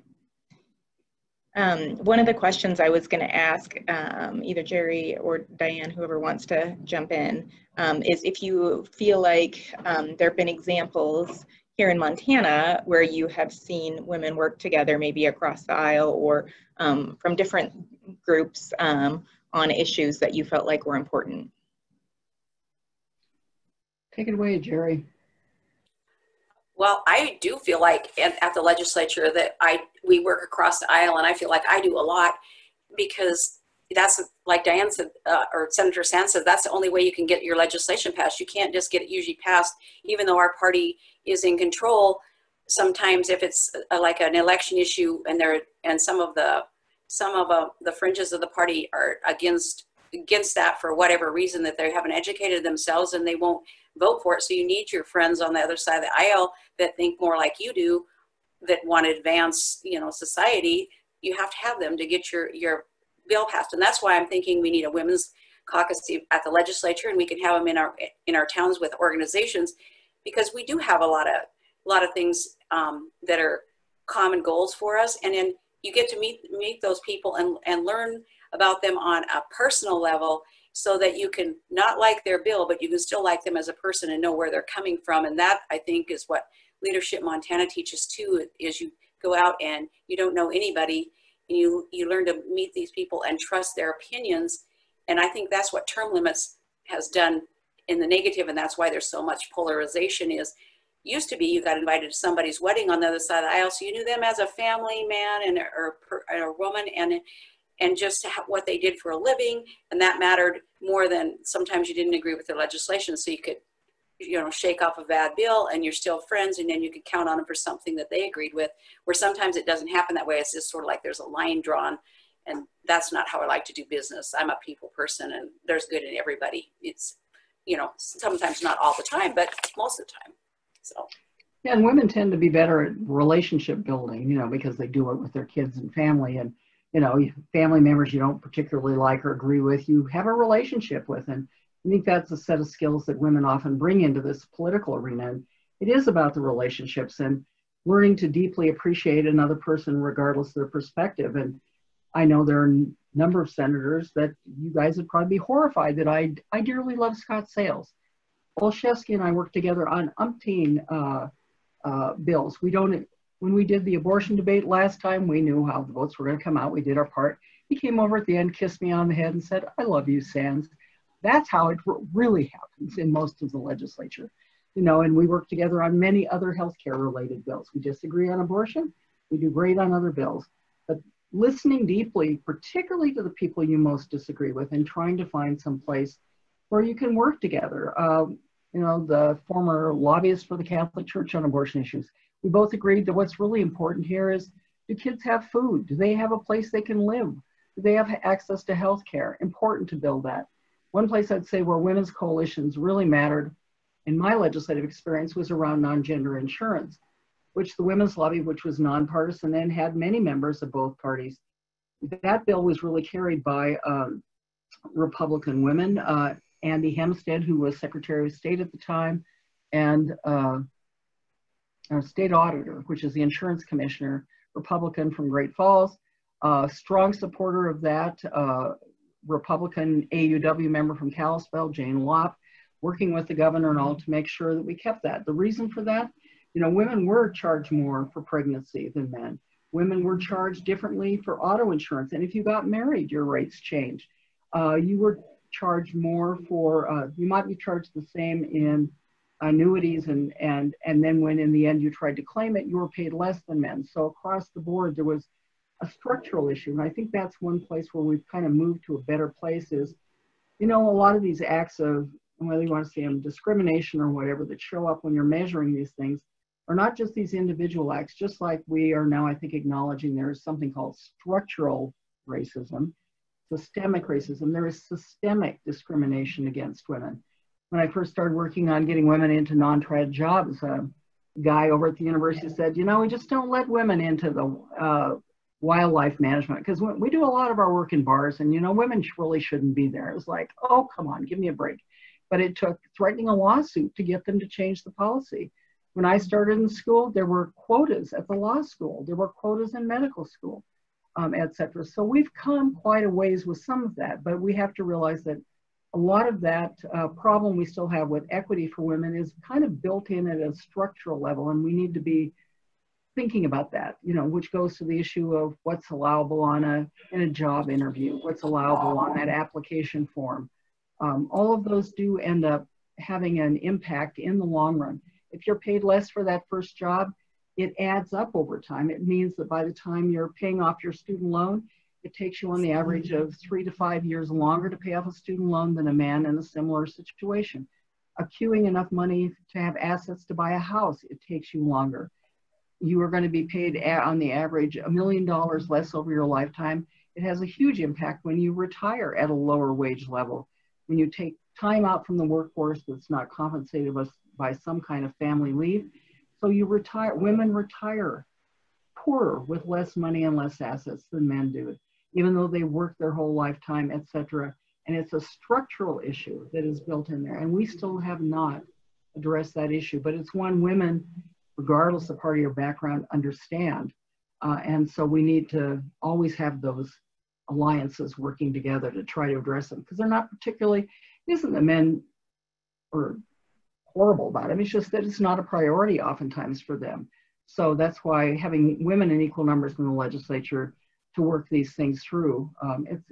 One of the questions I was going to ask either Jerry or Diane, whoever wants to jump in, is if you feel like there have been examples here in Montana where you have seen women work together, maybe across the aisle or from different groups on issues that you felt like were important. Take it away, Jerry. Well, I do feel like at the legislature that we work across the aisle, and I feel like I do a lot, because that's like Diane said, or Senator Sands said, that's the only way you can get your legislation passed. You can't just get it usually passed, even though our party is in control. Sometimes if it's like an election issue and some of the fringes of the party are against that for whatever reason, that they haven't educated themselves and they won't vote for it. So you need your friends on the other side of the aisle that think more like you do, that want to advance, you know, society. You have to have them to get your bill passed. And that's why I'm thinking we need a women's caucus at the legislature, and we can have them in our towns with organizations, because we do have a lot of things that are common goals for us. And then you get to meet those people and learn about them on a personal level, so that you can not like their bill, but you can still like them as a person and know where they're coming from. And that, I think, is what Leadership Montana teaches too, is you go out and you don't know anybody, and you learn to meet these people and trust their opinions. And I think that's what term limits has done in the negative, and that's why there's so much polarization. Is used to be you got invited to somebody's wedding on the other side of the aisle, so you knew them as a family man or a woman, and just what they did for a living, and that mattered more than sometimes you didn't agree with their legislation, so you could, you know, shake off a bad bill and you're still friends, and then you could count on them for something that they agreed with. Where sometimes it doesn't happen that way. It's just sort of like there's a line drawn, and that's not how I like to do business. I'm a people person, and there's good in everybody. It's, you know, sometimes not all the time, but most of the time. So. Yeah, and women tend to be better at relationship building, you know, because they do it with their kids and family, and you know, family members you don't particularly like or agree with, you have a relationship with. And I think that's a set of skills that women often bring into this political arena. And it is about the relationships and learning to deeply appreciate another person regardless of their perspective. And I know there are a number of senators that you guys would probably be horrified that I dearly love Scott Sales. Olszewski and I worked together on umpteen bills. When we did the abortion debate last time, we knew how the votes were going to come out. We did our part. He came over at the end, kissed me on the head and said, "I love you, Sands." That's how it really happens in most of the legislature. You know, and we work together on many other healthcare related bills. We disagree on abortion. We do great on other bills. But listening deeply, particularly to the people you most disagree with, and trying to find some place where you can work together. You know, the former lobbyist for the Catholic Church on abortion issues, we both agreed that what's really important here is, do kids have food? Do they have a place they can live? Do they have access to health care? Important to build that. One place I'd say where women's coalitions really mattered in my legislative experience was around non-gender insurance, which the Women's Lobby, which was nonpartisan and had many members of both parties. That bill was really carried by Republican women, Andy Hempstead, who was Secretary of State at the time, and our state auditor, which is the insurance commissioner, Republican from Great Falls, strong supporter of that, Republican AUW member from Kalispell, Jane Lopp, working with the governor and all to make sure that we kept that. The reason for that, you know, women were charged more for pregnancy than men. Women were charged differently for auto insurance. And if you got married, your rates changed. You were charged more for, you might be charged the same in annuities, and then when in the end you tried to claim it, you were paid less than men. So across the board, there was a structural issue. And I think that's one place where we've kind of moved to a better place is, you know, a lot of these acts of, whether you want to say them discrimination or whatever, that show up when you're measuring these things are not just these individual acts, just like we are now, I think, acknowledging there is something called structural racism, systemic racism. There is systemic discrimination against women. When I first started working on getting women into non-trad jobs, a guy over at the university said, you know, we just don't let women into the wildlife management, because we do a lot of our work in bars, and, you know, women really shouldn't be there. It was like, oh, come on, give me a break. But it took threatening a lawsuit to get them to change the policy. When I started in school, there were quotas at the law school. There were quotas in medical school, et cetera. So we've come quite a ways with some of that, but we have to realize that a lot of that problem we still have with equity for women is kind of built in at a structural level, and we need to be thinking about that, you know, which goes to the issue of what's allowable in a job interview, what's allowable on that application form. All of those do end up having an impact in the long run. If you're paid less for that first job, it adds up over time. It means that by the time you're paying off your student loan, it takes you on the average of 3 to 5 years longer to pay off a student loan than a man in a similar situation. Accruing enough money to have assets to buy a house, it takes you longer. You are going to be paid on the average $1 million less over your lifetime. It has a huge impact when you retire at a lower wage level. When you take time out from the workforce that's not compensated by some kind of family leave. So you retire, women retire poorer with less money and less assets than men do, even though they work their whole lifetime, et cetera. And it's a structural issue that is built in there. And we still have not addressed that issue, but it's one women, regardless of party or background, understand. And so we need to always have those alliances working together to try to address them, because they're not particularly, it isn't that men are horrible about it. It's just that it's not a priority oftentimes for them. So that's why having women in equal numbers in the legislature to work these things through,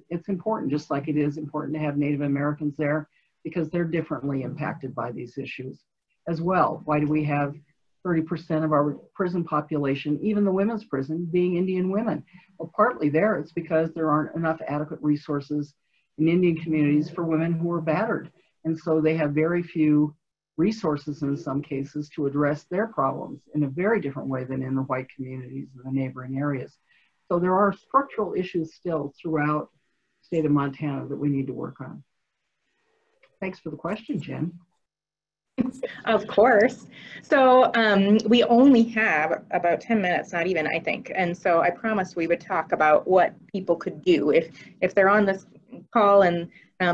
it's important, just like it is important to have Native Americans there, because they're differently impacted by these issues as well. Why do we have 30% of our prison population, even the women's prison, being Indian women? Well, partly there it's because there aren't enough adequate resources in Indian communities for women who are battered. And so they have very few resources in some cases to address their problems in a very different way than in the white communities in the neighboring areas. So there are structural issues still throughout the state of Montana that we need to work on. Thanks for the question, Jen. Of course. So we only have about 10 minutes, not even, I think. And so I promised we would talk about what people could do if they're on this call and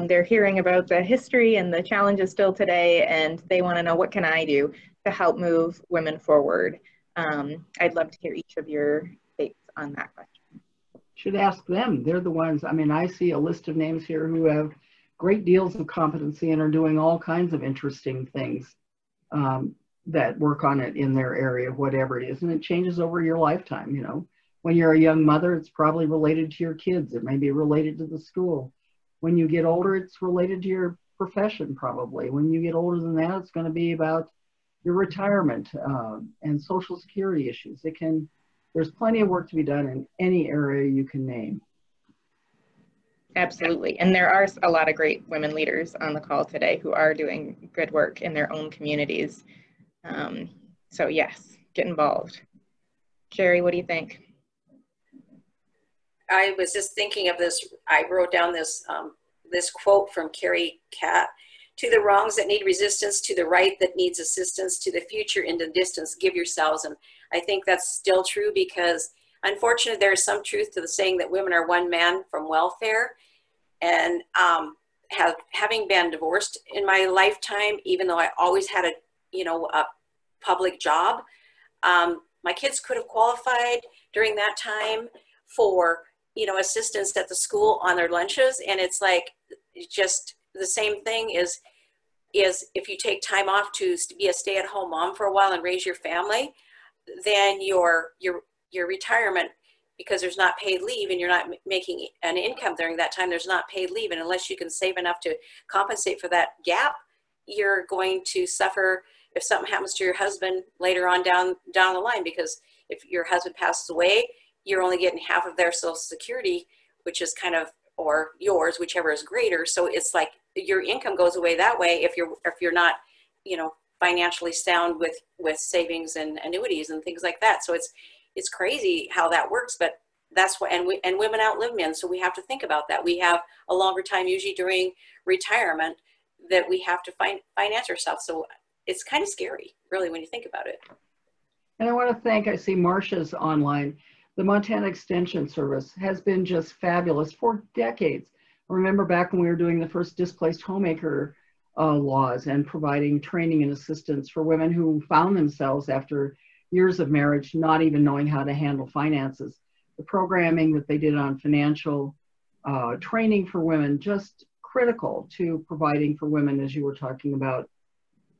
they're hearing about the history and the challenges still today, and they want to know, what can I do to help move women forward? I'd love to hear each of your takes on that question. Should ask them. They're the ones. I mean, I see a list of names here who have great deals of competency and are doing all kinds of interesting things that work on it in their area, whatever it is. And it changes over your lifetime, you know. When you're a young mother, it's probably related to your kids. It may be related to the school. When you get older, it's related to your profession, probably. When you get older than that, it's going to be about your retirement and Social Security issues. There's plenty of work to be done in any area you can name. Absolutely. And there are a lot of great women leaders on the call today who are doing good work in their own communities. So yes, get involved. Sherry, what do you think? I was just thinking of this. I wrote down this this quote from Carrie Catt: "To the wrongs that need resistance, to the right that needs assistance, to the future in the distance, give yourselves." And I think that's still true, because unfortunately there is some truth to the saying that women are one man from welfare. And having been divorced in my lifetime, even though I always had a public job, my kids could have qualified during that time for assistance at the school on their lunches. And it's like, just the same thing is if you take time off to be a stay-at-home mom for a while and raise your family, then your retirement, because there's not paid leave and you're not making an income during that time, there's not paid leave. And unless you can save enough to compensate for that gap, you're going to suffer if something happens to your husband later on down the line. Because if your husband passes away, you're only getting half of their Social Security, which is kind of, or yours, whichever is greater. So it's like your income goes away that way if you're not, financially sound with savings and annuities and things like that. So it's crazy how that works, but that's what, and women outlive men. So we have to think about that. We have a longer time usually during retirement that we have to finance ourselves. So it's kind of scary, really, when you think about it. And I want to thank, I see Marcia's online. The Montana Extension Service has been just fabulous for decades. I remember back when we were doing the first displaced homemaker laws and providing training and assistance for women who found themselves after years of marriage not even knowing how to handle finances. The programming that they did on financial training for women, just critical to providing for women, as you were talking about,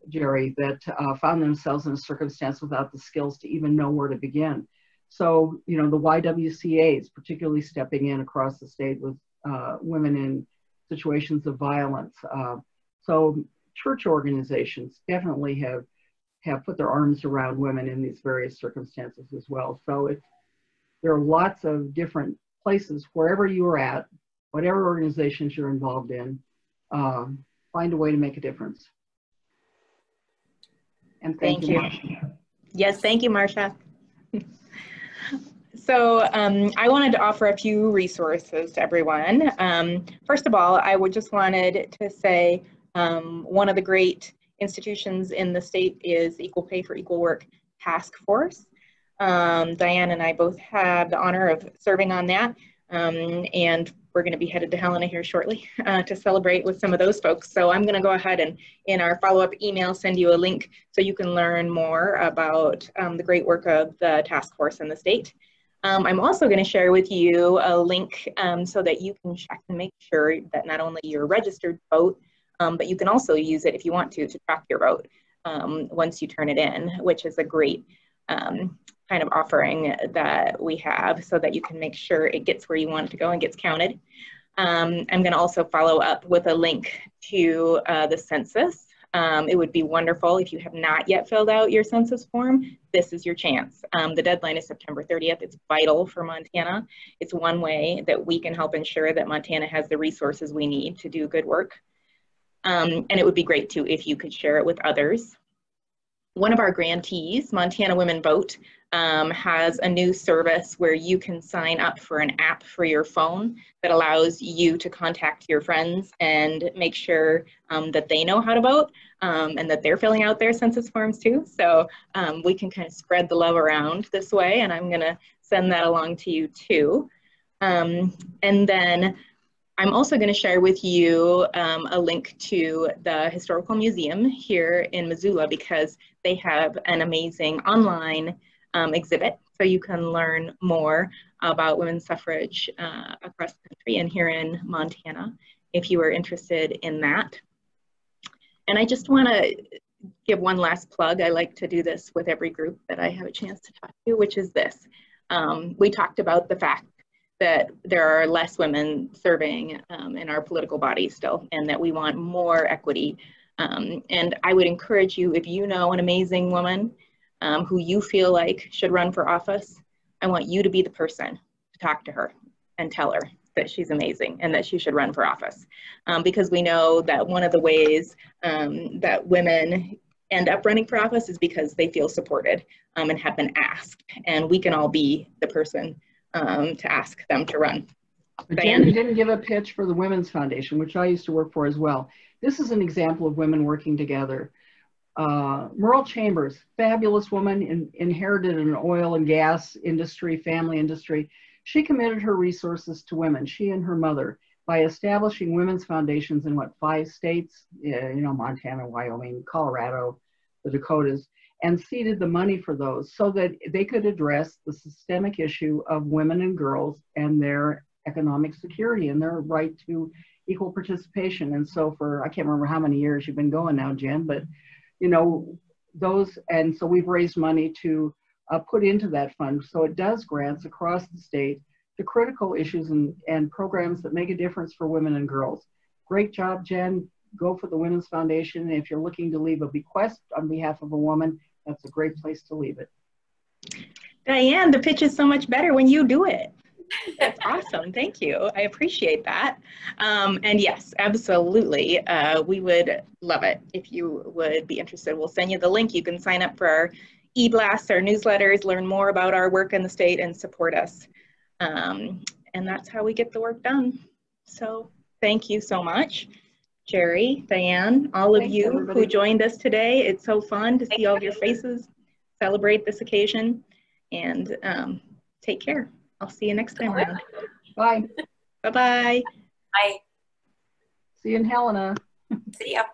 Jerry, that found themselves in a circumstance without the skills to even know where to begin. So, the YWCAs, particularly stepping in across the state with women in situations of violence. So church organizations definitely have put their arms around women in these various circumstances as well. So there are lots of different places, wherever you are at, whatever organizations you're involved in, find a way to make a difference. And thank you, Marcia. Yes, thank you, Marcia. So I wanted to offer a few resources to everyone. First of all, I just wanted to say one of the great institutions in the state is Equal Pay for Equal Work Task Force. Diane and I both have the honor of serving on that, and we're going to be headed to Helena here shortly to celebrate with some of those folks. So I'm going to go ahead and in our follow-up email send you a link so you can learn more about the great work of the task force in the state. I'm also going to share with you a link so that you can check and make sure that not only you're registered to vote, but you can also use it if you want to track your vote once you turn it in, which is a great kind of offering that we have so that you can make sure it gets where you want it to go and gets counted. I'm going to also follow up with a link to the census. It would be wonderful if you have not yet filled out your census form. This is your chance. The deadline is September 30th. It's vital for Montana. It's one way that we can help ensure that Montana has the resources we need to do good work. And it would be great too if you could share it with others. One of our grantees, Montana Women Vote, has a new service where you can sign up for an app for your phone that allows you to contact your friends and make sure that they know how to vote and that they're filling out their census forms too. So we can kind of spread the love around this way, and I'm gonna send that along to you too. And then I'm also going to share with you a link to the Historical Museum here in Missoula because they have an amazing online exhibit. So you can learn more about women's suffrage across the country and here in Montana if you are interested in that. And I just want to give one last plug. I like to do this with every group that I have a chance to talk to, which is this. We talked about the fact that there are less women serving in our political body still, and that we want more equity. And I would encourage you, if you know an amazing woman who you feel like should run for office, I want you to be the person to talk to her and tell her that she's amazing and that she should run for office. Because we know that one of the ways that women end up running for office is because they feel supported and have been asked. And we can all be the person to ask them to run. Jen, you didn't give a pitch for the Women's Foundation, which I used to work for as well. This is an example of women working together. Merle Chambers, fabulous woman, inherited an oil and gas industry, family industry. She committed her resources to women, she and her mother, by establishing women's foundations in 5 states, Montana, Wyoming, Colorado, the Dakotas, and seeded the money for those so that they could address the systemic issue of women and girls and their economic security and their right to equal participation. And so for, I can't remember how many years you've been going now, Jen, but and so we've raised money to put into that fund. So it does grants across the state to critical issues and programs that make a difference for women and girls. Great job, Jen. Go for the Women's Foundation. If you're looking to leave a bequest on behalf of a woman, that's a great place to leave it. Diane, the pitch is so much better when you do it. That's awesome. Thank you. I appreciate that. And yes, absolutely. We would love it if you would be interested. We'll send you the link. You can sign up for our e-blasts, our newsletters, learn more about our work in the state and support us. And that's how we get the work done. So thank you so much. Jerry, Diane, all of you who joined us today. It's so fun to see all of your faces, celebrate this occasion, and take care. I'll see you next time around. Bye. Bye-bye. Bye. See you in Helena. See ya.